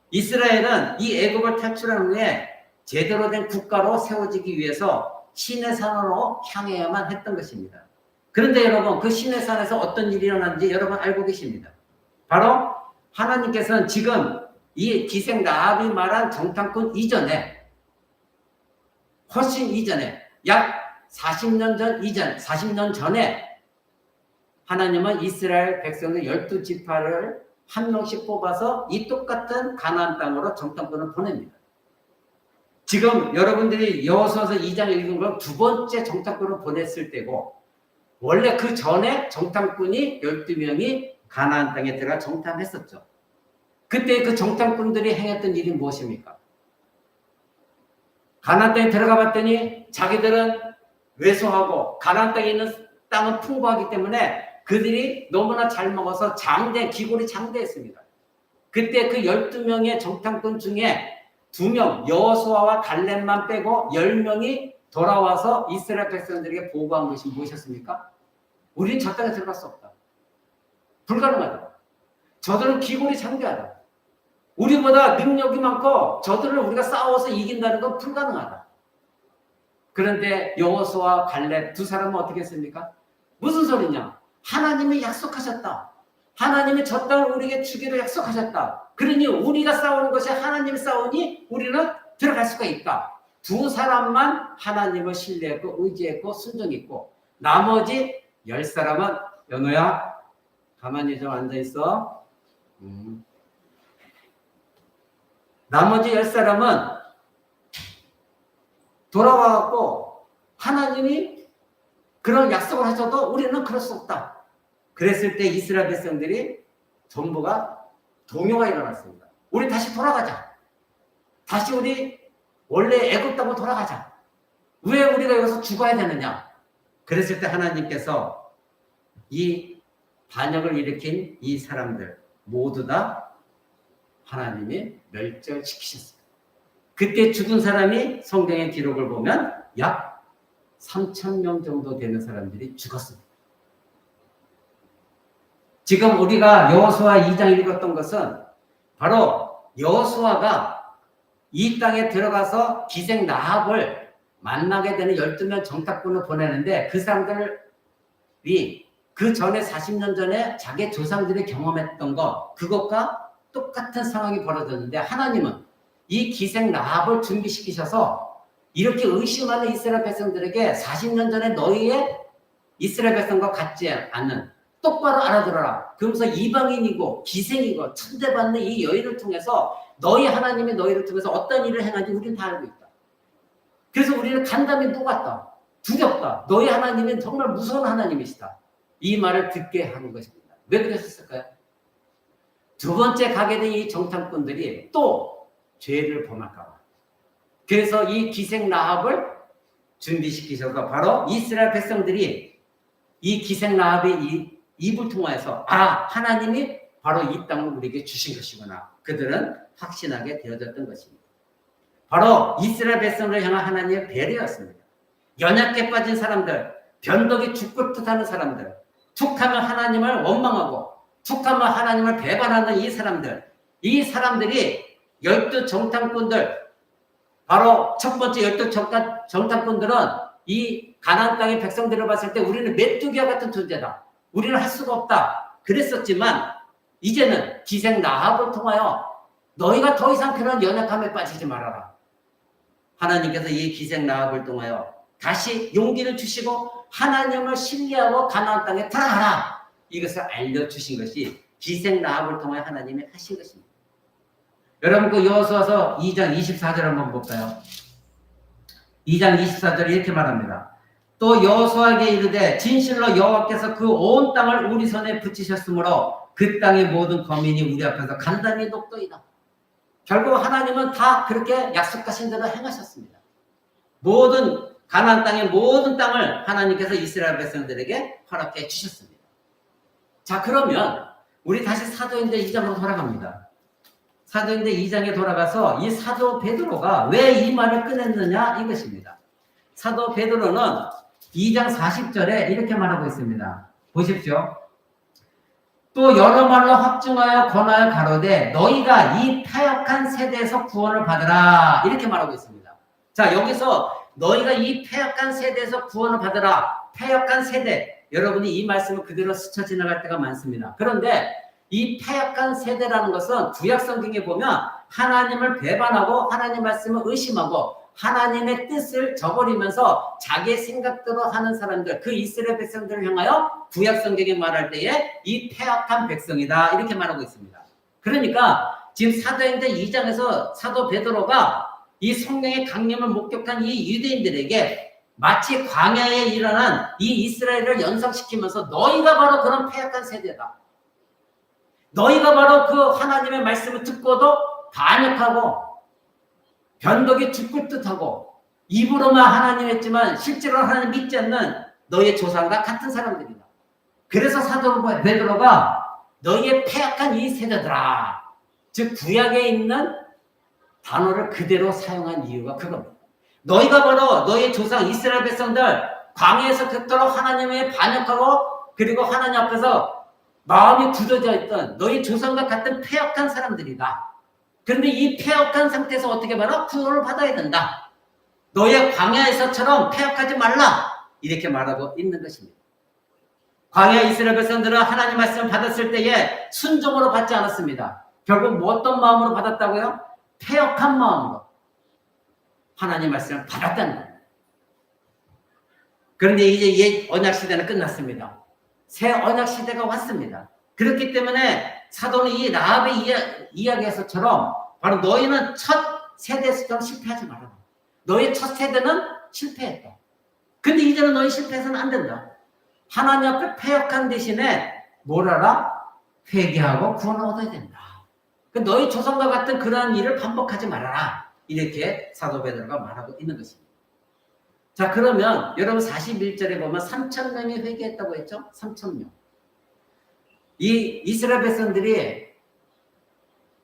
이스라엘은 이 애굽을 탈출한 후에 제대로 된 국가로 세워지기 위해서 시내산으로 향해야만 했던 것입니다. 그런데 여러분, 그 시내산에서 어떤 일이 일어났는지 여러분 알고 계십니다. 바로 하나님께서는 지금 이 기생 라합이 말한 정탐꾼 이전에, 훨씬 이전에, 약 40년 전에 하나님은 이스라엘 백성들 12지파를 한 명씩 뽑아서 이 똑같은 가나안 땅으로 정탐꾼을 보냅니다. 지금 여러분들이 여호수아서 2장 읽은 건 두 번째 정탐꾼을 보냈을 때고, 원래 그 전에 정탐꾼이 12명이 가나안 땅에 들어가 정탐했었죠. 그때 그 정탐꾼들이 행했던 일이 무엇입니까? 가나안 땅에 들어가 봤더니 자기들은 왜소하고 가나안 땅에 있는 땅은 풍부하기 때문에 그들이 너무나 잘 먹어서 기골이 장대했습니다. 그때 그 12명의 정탐꾼 중에 2명, 여호수아와 갈렙만 빼고 10명이 돌아와서 이스라엘 백성들에게 보고한 것이 무엇이었습니까? 우리는 저 땅에 들어갈 수 없다. 불가능하다. 저들은 기골이 장대하다. 우리보다 능력이 많고 저들을 우리가 싸워서 이긴다는 건 불가능하다. 그런데 여호수아와 갈렙 두 사람은 어떻게 했습니까? 무슨 소리냐? 하나님이 약속하셨다. 하나님이 저 땅을 우리에게 주기로 약속하셨다. 그러니 우리가 싸우는 것이 하나님이 싸우니 우리는 들어갈 수가 있다. 두 사람만 하나님을 신뢰했고 의지했고 순종했고, 나머지 10사람은 연호야 가만히 좀 앉아있어. 나머지 10사람은 돌아와갖고 하나님이 그런 약속을 하셔도 우리는 그럴 수 없다. 그랬을 때 이스라엘 백성들이 전부가 동요가 일어났습니다. 우리 다시 돌아가자. 다시 우리 원래 애굽 땅으로 돌아가자. 왜 우리가 여기서 죽어야 되느냐? 그랬을 때 하나님께서 이 반역을 일으킨 이 사람들 모두 다 하나님이 멸절시키셨습니다. 그때 죽은 사람이 성경의 기록을 보면 약 3,000명 정도 되는 사람들이 죽었습니다. 지금 우리가 여호수아 2장 읽었던 것은 바로 여호수아가 이 땅에 들어가서 기생 라합을 만나게 되는 12명 정탐꾼을 보내는데, 그 사람들이 그 전에 40년 전에 자기 조상들이 경험했던 것, 그것과 똑같은 상황이 벌어졌는데 하나님은 이 기생 라합을 준비시키셔서 이렇게 의심하는 이스라엘 백성들에게 40년 전에 너희의 이스라엘 백성과 같지 않는 똑바로 알아들어라. 그러면서 이방인이고 기생이고 천대받는 이 여인을 통해서 너희 하나님이 너희를 통해서 어떤 일을 행하는지 우리는 다 알고 있다. 그래서 우리는 간담이 녹았다. 두렵다. 너희 하나님은 정말 무서운 하나님이시다. 이 말을 듣게 하는 것입니다. 왜 그랬을까요? 두 번째 가게 된 이 정탐꾼들이 또 죄를 범할까 봐. 그래서 이 기생 라합을 준비시키셔서 바로 이스라엘 백성들이 이 기생 라합의 이 입을 통하여서 하나님이 바로 이 땅을 우리에게 주신 것이구나. 그들은 확신하게 되어졌던 것입니다. 바로 이스라엘 백성을 향한 하나님의 배려였습니다. 연약해 빠진 사람들, 변덕이 죽을 듯하는 사람들, 툭하면 하나님을 원망하고 툭하면 하나님을 배반하는 이 사람들이 12 정탐꾼들, 바로 첫 번째 12 정탐꾼들은 이 가나안 땅의 백성들을 봤을 때 우리는 메뚜기와 같은 존재다. 우리는 할 수가 없다. 그랬었지만 이제는 기생 라합을 통하여 너희가 더 이상 그런 연약함에 빠지지 말아라. 하나님께서 이 기생 라합을 통하여 다시 용기를 주시고 하나님을 신뢰하고 가나안 땅에 들어가라. 이것을 알려주신 것이 기생 라합을 통하여 하나님이 하신 것입니다. 여러분 그 여호수아서 2장 24절 한번 볼까요? 2장 24절에 이렇게 말합니다. 또 여호수아에게 이르되 진실로 여호와께서 그 온 땅을 우리 손에 붙이셨으므로 그 땅의 모든 거민이 우리 앞에서 간단히 녹도이다. 결국 하나님은 다 그렇게 약속하신 대로 행하셨습니다. 모든 가나안 땅의 모든 땅을 하나님께서 이스라엘 백성들에게 허락해 주셨습니다. 자, 그러면 우리 다시 사도행전 2장으로 돌아갑니다. 사도행전 2장에 돌아가서 이 사도 베드로가 왜 이 말을 꺼냈느냐 이것입니다. 사도 베드로는 2장 40절에 이렇게 말하고 있습니다. 보십시오. 또 여러 말로 확증하여 권하여 가로되 너희가 이 패역한 세대에서 구원을 받으라 이렇게 말하고 있습니다. 자, 여기서 너희가 이 패역한 세대에서 구원을 받으라. 패역한 세대. 여러분이 이 말씀을 그대로 스쳐 지나갈 때가 많습니다. 그런데 이 패역한 세대라는 것은 구약성경에 보면 하나님을 배반하고 하나님 말씀을 의심하고 하나님의 뜻을 저버리면서 자기의 생각대로 하는 사람들, 그 이스라엘 백성들을 향하여 구약성경에 말할 때에 이 패역한 백성이다 이렇게 말하고 있습니다. 그러니까 지금 사도행전 2장에서 사도 베드로가 이 성령의 강림을 목격한 이 유대인들에게 마치 광야에 일어난 이 이스라엘을 연상시키면서 너희가 바로 그런 패역한 세대다. 너희가 바로 그 하나님의 말씀을 듣고도 반역하고 변덕이 죽을 듯하고 입으로만 하나님 했지만 실제로 하나님 믿지 않는 너희의 조상과 같은 사람들이다. 그래서 사도 베드로가 너희의 패역한 이 세대들아, 즉 구약에 있는 단어를 그대로 사용한 이유가 그겁니다. 너희가 바로 너희의 조상 이스라엘 백성들 광야에서 그토록 하나님의 반역하고 그리고 하나님 앞에서 마음이 굳어져 있던 너희 조상과 같은 패역한 사람들이다. 그런데 이 패역한 상태에서 어떻게 말하? 구원을 받아야 된다. 너의 광야에서처럼 패역하지 말라. 이렇게 말하고 있는 것입니다. 광야 이스라엘 백성들은 하나님 말씀을 받았을 때에 순종으로 받지 않았습니다. 결국 뭐 어떤 마음으로 받았다고요? 패역한 마음으로 하나님 말씀을 받았다는 겁니다. 그런데 이제 옛 언약 시대는 끝났습니다. 새 언약 시대가 왔습니다. 그렇기 때문에 사도는 이 라합의 이야기에서처럼 바로 너희는 첫 세대에서처럼 실패하지 말아라. 너희 첫 세대는 실패했다. 근데 이제는 너희 실패해서는 안 된다. 하나님 앞에 패역한 대신에 뭘 하라? 회개하고 구원을 얻어야 된다. 너희 조상과 같은 그러한 일을 반복하지 말아라. 이렇게 사도 베드로가 말하고 있는 것입니다. 자, 그러면 여러분 41절에 보면 3,000명이 회개했다고 했죠? 3,000명. 이 이스라엘 백성들이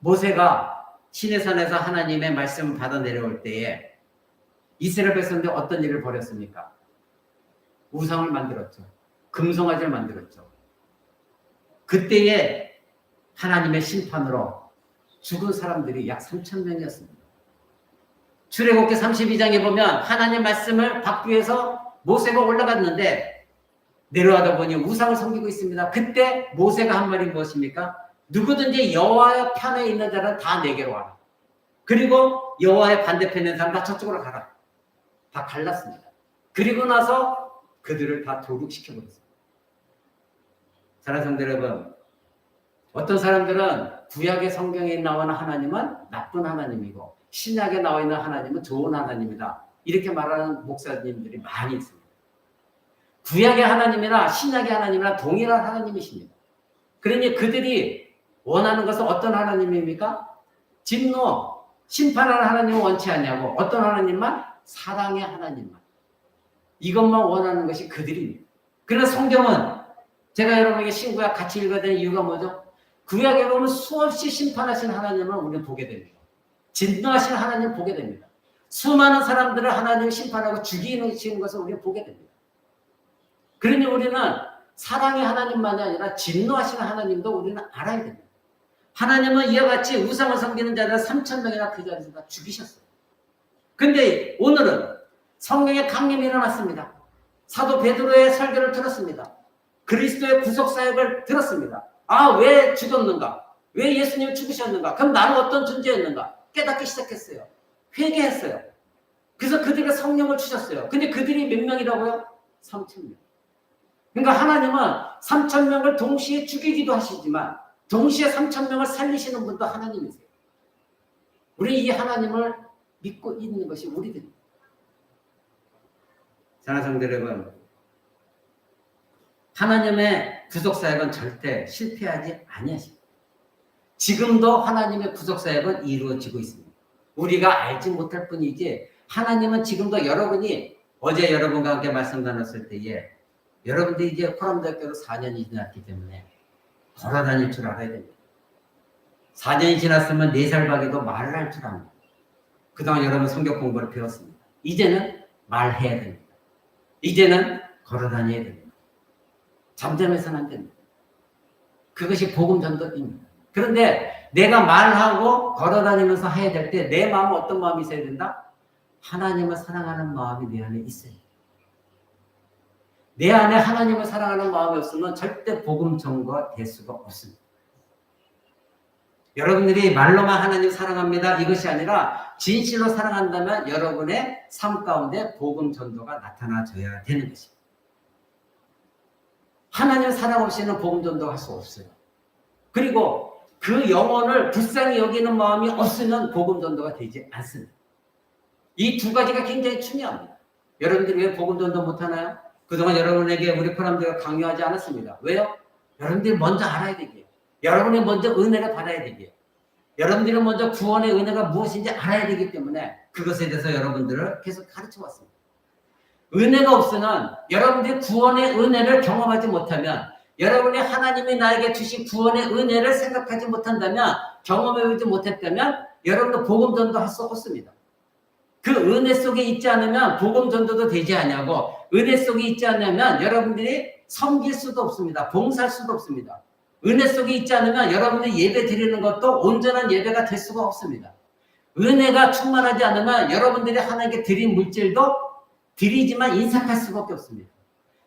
모세가 시내산에서 하나님의 말씀을 받아 내려올 때에 이스라엘 백성들이 어떤 일을 벌였습니까? 우상을 만들었죠. 금송아지를 만들었죠. 그때에 하나님의 심판으로 죽은 사람들이 약 3,000명이었습니다. 출애굽기 32장에 보면 하나님 말씀을 받기 위해서 모세가 올라갔는데 내려가다 보니 우상을 섬기고 있습니다. 그때 모세가 한 말이 무엇입니까? 누구든지 여호와의 편에 있는 자는 다 내게로 와라. 그리고 여호와의 반대편에 있는 사람 다 저쪽으로 가라. 다 갈랐습니다. 그리고 나서 그들을 다 도륙시켜버렸습니다. 사랑하는 성도 여러분, 어떤 사람들은 구약의 성경에 나오는 하나님은 나쁜 하나님이고 신약에 나와 있는 하나님은 좋은 하나님이다. 이렇게 말하는 목사님들이 많이 있습니다. 구약의 하나님이나 신약의 하나님이나 동일한 하나님이십니다. 그러니 그들이 원하는 것은 어떤 하나님입니까? 진노, 심판하는 하나님은 원치 않냐고 어떤 하나님만? 사랑의 하나님만. 이것만 원하는 것이 그들입니다. 그러나 성경은 제가 여러분에게 신구약 같이 읽어야 되는 이유가 뭐죠? 구약에 보면 수없이 심판하신 하나님을 우리는 보게 됩니다. 진노하신 하나님을 보게 됩니다. 수많은 사람들을 하나님이 심판하고 죽이시는 것을 우리는 보게 됩니다. 그러니 우리는 사랑의 하나님만이 아니라 진노하시는 하나님도 우리는 알아야 됩니다. 하나님은 이와 같이 우상을 섬기는 자들 3,000명이나 그 자리에서 다 죽이셨어요. 근데 오늘은 성령의 강림이 일어났습니다. 사도 베드로의 설교를 들었습니다. 그리스도의 구속사역을 들었습니다. 아, 왜 죽었는가? 왜 예수님이 죽으셨는가? 그럼 나는 어떤 존재였는가? 깨닫기 시작했어요. 회개했어요. 그래서 그들에게 성령을 주셨어요. 근데 그들이 몇 명이라고요? 3,000명. 그러니까 하나님은 3,000명을 동시에 죽이기도 하시지만 동시에 3,000명을 살리시는 분도 하나님이세요. 우리 이 하나님을 믿고 있는 것이 우리들입니다. 사랑하는 성도 여러분, 하나님의 구속사역은 절대 실패하지 아니하십니다. 지금도 하나님의 구속사역은 이루어지고 있습니다. 우리가 알지 못할 뿐이지 하나님은 지금도 여러분이 어제 여러분과 함께 말씀 나눴을 때에 여러분들이 이제 코람대학교로 4년이 지났기 때문에 걸어다닐 줄 알아야 됩니다. 4년이 지났으면 4살 박에도 말을 할 줄 압니다. 그동안 여러분 성경 공부를 배웠습니다. 이제는 말해야 됩니다. 이제는 걸어다녀야 됩니다. 잠잠해서는 안 됩니다. 그것이 복음 전도입니다. 그런데 내가 말하고 걸어다니면서 해야 될 때 내 마음은 어떤 마음이 있어야 된다? 하나님을 사랑하는 마음이 내 안에 있어요. 내 안에 하나님을 사랑하는 마음이 없으면 절대 복음 전도가 될 수가 없습니다. 여러분들이 말로만 하나님 사랑합니다 이것이 아니라 진실로 사랑한다면 여러분의 삶 가운데 복음 전도가 나타나줘야 되는 것입니다. 하나님 사랑 없이는 복음 전도할 수 없어요. 그리고 그 영혼을 불쌍히 여기는 마음이 없으면 복음 전도가 되지 않습니다. 이 두 가지가 굉장히 중요합니다. 여러분들이 왜 복음 전도 못하나요? 그동안 여러분에게 우리 사람들과 강요하지 않았습니다. 왜요? 여러분들이 먼저 알아야 되기에, 여러분이 먼저 은혜를 받아야 되기에, 여러분들이 먼저 구원의 은혜가 무엇인지 알아야 되기 때문에 그것에 대해서 여러분들을 계속 가르쳐 왔습니다. 은혜가 없으면 여러분들이 구원의 은혜를 경험하지 못하면, 여러분이 하나님이 나에게 주신 구원의 은혜를 생각하지 못한다면, 경험해보지 못했다면 여러분도 복음 전도할 수 없습니다. 그 은혜 속에 있지 않으면 복음 전도도 되지 않냐고, 은혜 속에 있지 않으면 여러분들이 섬길 수도 없습니다. 봉사할 수도 없습니다. 은혜 속에 있지 않으면 여러분들이 예배 드리는 것도 온전한 예배가 될 수가 없습니다. 은혜가 충만하지 않으면 여러분들이 하나님께 드린 물질도 드리지만 인삭할 수밖에 없습니다.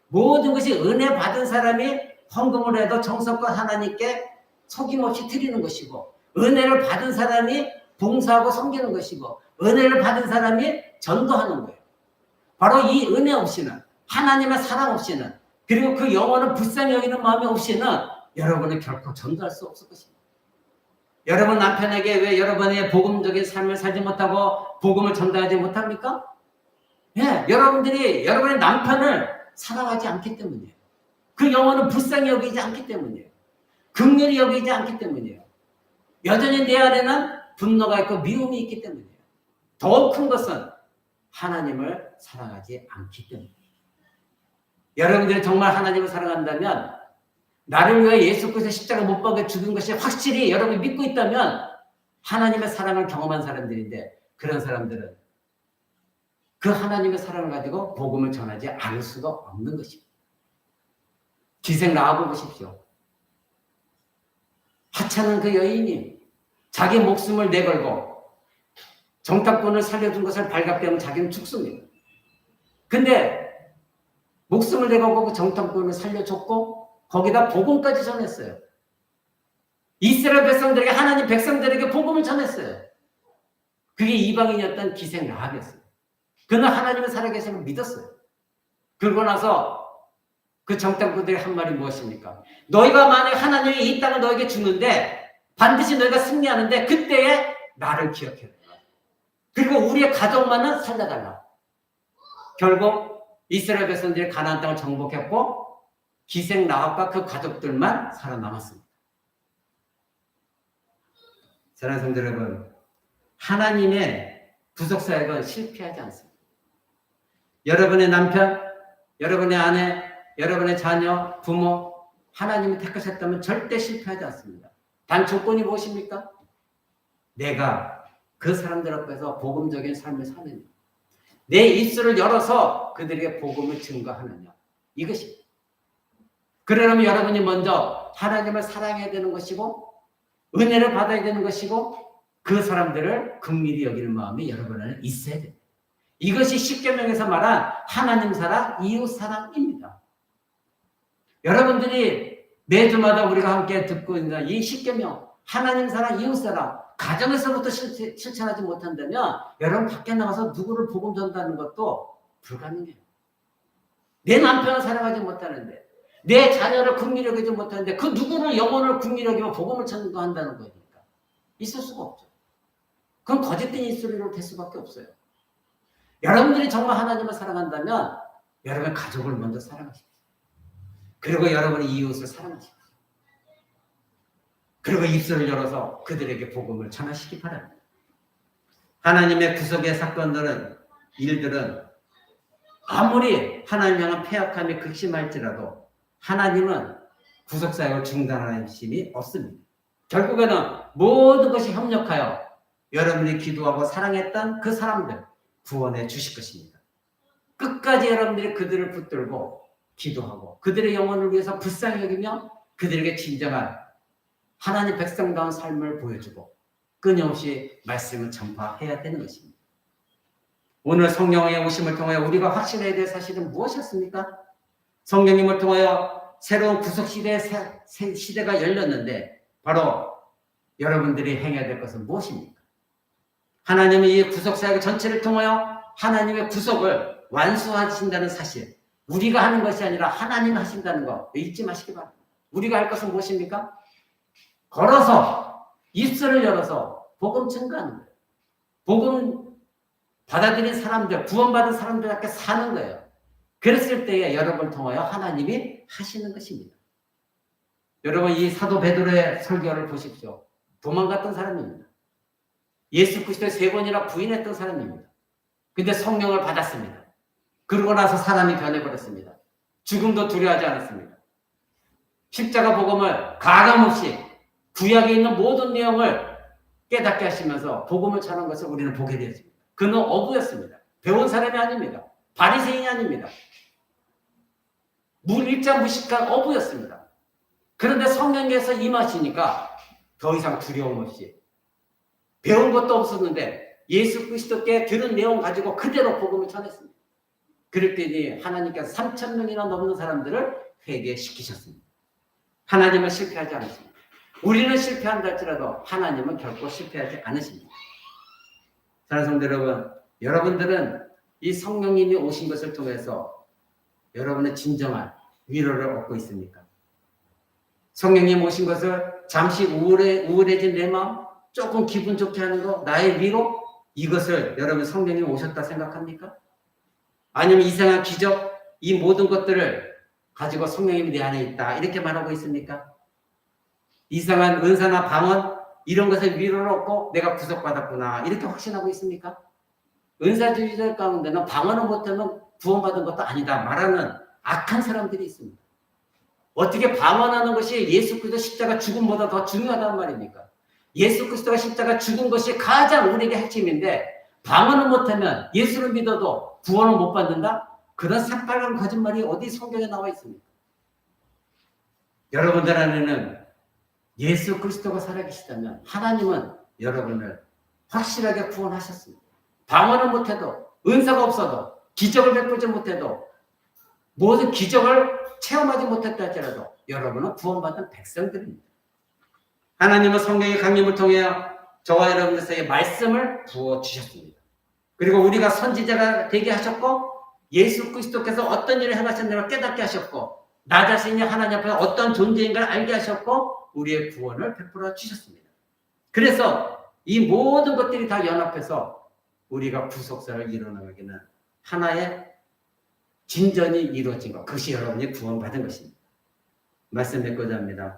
모든 것이 은혜 받은 사람이 헌금을 해도 정성껏 하나님께 속임없이 드리는 것이고, 은혜를 받은 사람이 봉사하고 섬기는 것이고, 은혜를 받은 사람이 전도하는 거예요. 바로 이 은혜 없이는, 하나님의 사랑 없이는, 그리고 그 영혼을 불쌍히 여기는 마음이 없이는 여러분은 결코 전도할 수 없을 것입니다. 여러분 남편에게 왜 여러분의 복음적인 삶을 살지 못하고 복음을 전달하지 못합니까? 예, 여러분들이 여러분의 남편을 사랑하지 않기 때문이에요. 그 영혼을 불쌍히 여기지 않기 때문이에요. 긍휼히 여기지 않기 때문이에요. 여전히 내 안에는 분노가 있고 미움이 있기 때문이에요. 더 큰 것은 하나님을 사랑하지 않기 때문이에요. 여러분들이 정말 하나님을 사랑한다면, 나를 위해 예수 그리스도 십자가 못 박아 죽은 것이 확실히 여러분이 믿고 있다면 하나님의 사랑을 경험한 사람들인데, 그런 사람들은 그 하나님의 사랑을 가지고 복음을 전하지 않을 수가 없는 것입니다. 기생 라합을 보십시오. 하찮은 그 여인이 자기 목숨을 내걸고 정탐꾼을 살려준 것을 발각되면 자기는 죽습니다. 근데 목숨을 내걸고 그 정탐꾼을 살려줬고 거기다 복음까지 전했어요. 이스라엘 백성들에게, 하나님 백성들에게 복음을 전했어요. 그게 이방인이었던 기생 라합이었어요. 그는 하나님은 살아계심을 믿었어요. 그러고 나서 그 정탐꾼들이 한 말이 무엇입니까? 너희가 만약 하나님이 이 땅을 너에게 주는데 반드시 너희가 승리하는데 그때에 나를 기억해라. 그리고 우리의 가족만은 살려달라. 결국 이스라엘 백성들이 가나안 땅을 정복했고 기생 라합과 그 가족들만 살아남았습니다. 사랑하는 성도 여러분, 하나님의 구속사역은 실패하지 않습니다. 여러분의 남편, 여러분의 아내, 여러분의 자녀, 부모, 하나님이 택하셨다면 절대 실패하지 않습니다. 단 조건이 무엇입니까? 내가 그 사람들 앞에서 복음적인 삶을 사느냐, 내 입술을 열어서 그들에게 복음을 증거하느냐, 이것입니다. 그러려면 여러분이 먼저 하나님을 사랑해야 되는 것이고 은혜를 받아야 되는 것이고 그 사람들을 긍휼히 여기는 마음이 여러분 안에 있어야 됩니다. 이것이 십계명에서 말한 하나님 사랑, 이웃 사랑입니다. 여러분들이 매주마다 우리가 함께 듣고 있는 이 십계명, 하나님 사랑, 이웃 사랑, 가정에서부터 실천하지 못한다면 여러분 밖에 나가서 누구를 복음 전하는 것도 불가능해요. 내 남편을 사랑하지 못하는데, 내 자녀를 긍휼히 여기지 못하는데 그 누구를 영혼을 긍휼히 여기며 복음을 전도한다는 거니까 있을 수가 없죠. 그건 거짓된 입술로 될 수밖에 없어요. 여러분들이 정말 하나님을 사랑한다면 여러분 가족을 먼저 사랑하십시오. 그리고 여러분의 이웃을 사랑하십시오. 그리고 입술을 열어서 그들에게 복음을 전하시기 바랍니다. 하나님의 구속의 사건들은, 일들은 아무리 하나님 향한 폐역함이 극심할지라도 하나님은 구속사역을 중단하는 힘이 없습니다. 결국에는 모든 것이 협력하여 여러분이 기도하고 사랑했던 그 사람들 구원해 주실 것입니다. 끝까지 여러분들이 그들을 붙들고 기도하고 그들의 영혼을 위해서 불쌍히 여기며 그들에게 진정한 하나님 백성다운 삶을 보여주고 끊임없이 말씀을 전파해야 되는 것입니다. 오늘 성령의 오심을 통하여 우리가 확신해야 될 사실은 무엇이었습니까? 성령님을 통하여 새로운 구속시대의 시대가 열렸는데 바로 여러분들이 행해야 될 것은 무엇입니까? 하나님이 이 구속사역 전체를 통하여 하나님의 구속을 완수하신다는 사실, 우리가 하는 것이 아니라 하나님이 하신다는 거 잊지 마시기 바랍니다. 우리가 할 것은 무엇입니까? 걸어서 입술을 열어서 복음 증거하는 거예요. 복음 받아들인 사람들, 구원받은 사람들에게 사는 거예요. 그랬을 때에 여러분을 통하여 하나님이 하시는 것입니다. 여러분 이 사도 베드로의 설교를 보십시오. 도망갔던 사람입니다. 예수 그리스도를 3번이나 부인했던 사람입니다. 근데 성령을 받았습니다. 그러고 나서 사람이 변해버렸습니다. 죽음도 두려워하지 않았습니다. 십자가 복음을 가감없이 구약에 있는 모든 내용을 깨닫게 하시면서 복음을 전한 것을 우리는 보게 되었습니다. 그는 어부였습니다. 배운 사람이 아닙니다. 바리새인이 아닙니다. 일장무식한 어부였습니다. 그런데 성령께서 임하시니까 더 이상 두려움 없이 배운 것도 없었는데 예수 그리스도께 들은 내용 가지고 그대로 복음을 전했습니다. 그랬더니 하나님께서 3,000명이나 넘는 사람들을 회개시키셨습니다. 하나님은 실패하지 않으십니다. 우리는 실패한다 할지라도 하나님은 결코 실패하지 않으십니다. 사랑하는 성도 여러분, 여러분들은 이 성령님이 오신 것을 통해서 여러분의 진정한 위로를 얻고 있습니까? 성령님 오신 것을 잠시 우울해진 내 마음, 조금 기분 좋게 하는 거, 나의 위로, 이것을 여러분 성령님 오셨다 생각합니까? 아니면 이상한 기적, 이 모든 것들을 가지고 성령님이 내 안에 있다 이렇게 말하고 있습니까? 이상한 은사나 방언 이런 것을 위로를 얻고 내가 구속받았구나 이렇게 확신하고 있습니까? 은사주의자 가운데는 방언을 못하면 구원받은 것도 아니다 말하는 악한 사람들이 있습니다. 어떻게 방언하는 것이 예수 그리스도 십자가 죽음보다 더 중요하단 말입니까? 예수 그리스도가 십자가 죽은 것이 가장 우리에게 핵심인데 방언을 못하면 예수를 믿어도 구원을 못 받는다? 그런 새빨간 거짓말이 어디 성경에 나와 있습니까? 여러분들 안에는 예수 그리스도가 살아계시다면 하나님은 여러분을 확실하게 구원하셨습니다. 방언을 못해도 은사가 없어도 기적을 베풀지 못해도 모든 기적을 체험하지 못했다 할지라도 여러분은 구원받은 백성들입니다. 하나님은 성경의 강림을 통해 저와 여러분들 사이에 말씀을 부어주셨습니다. 그리고 우리가 선지자가 되게 하셨고 예수 그리스도께서 어떤 일을 행하셨는가 깨닫게 하셨고 나 자신이 하나님 앞에 어떤 존재인가를 알게 하셨고 우리의 구원을 베풀어 주셨습니다. 그래서 이 모든 것들이 다 연합해서 우리가 구속사를 이뤄나가기는 하나의 진전이 이루어진 것, 그것이 여러분이 구원받은 것입니다. 말씀 맺고자 합니다.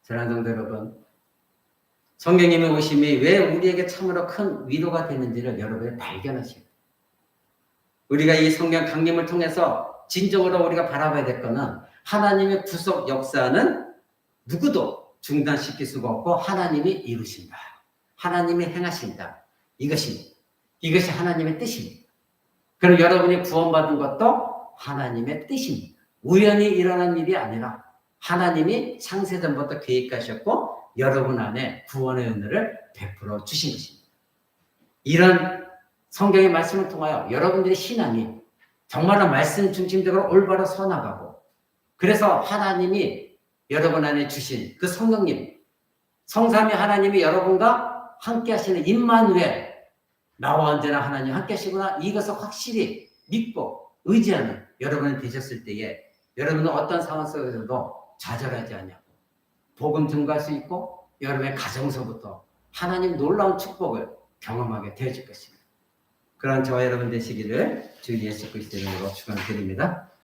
사랑하는 성도 여러분, 성령님의 오심이 왜 우리에게 참으로 큰 위로가 되는지를 여러분이 발견하셔야 돼요. 우리가 이 성령 강림을 통해서 진정으로 우리가 바라봐야 될 것은 하나님의 구속 역사는 누구도 중단시킬 수가 없고 하나님이 이루신다. 하나님이 행하신다. 이것이 하나님의 뜻입니다. 그럼 여러분이 구원받은 것도 하나님의 뜻입니다. 우연히 일어난 일이 아니라 하나님이 창세전부터 계획하셨고 여러분 안에 구원의 은혜를 베풀어 주신 것입니다. 이런 성경의 말씀을 통하여 여러분들의 신앙이 정말로 말씀 중심적으로 올바로 서나가고 그래서 하나님이 여러분 안에 주신 그 성령님, 성삼위 하나님이 여러분과 함께 하시는 임마누엘, 나와 언제나 하나님 함께 하시구나, 이것을 확실히 믿고 의지하는 여러분이 되셨을 때에 여러분은 어떤 상황 속에서도 좌절하지 않냐고 복음 증거할 수 있고 여러분의 가정서부터 하나님 놀라운 축복을 경험하게 되어질 것입니다. 그런 저와 여러분 되시기를 주 예수 그리스도의 이름으로 축원드립니다.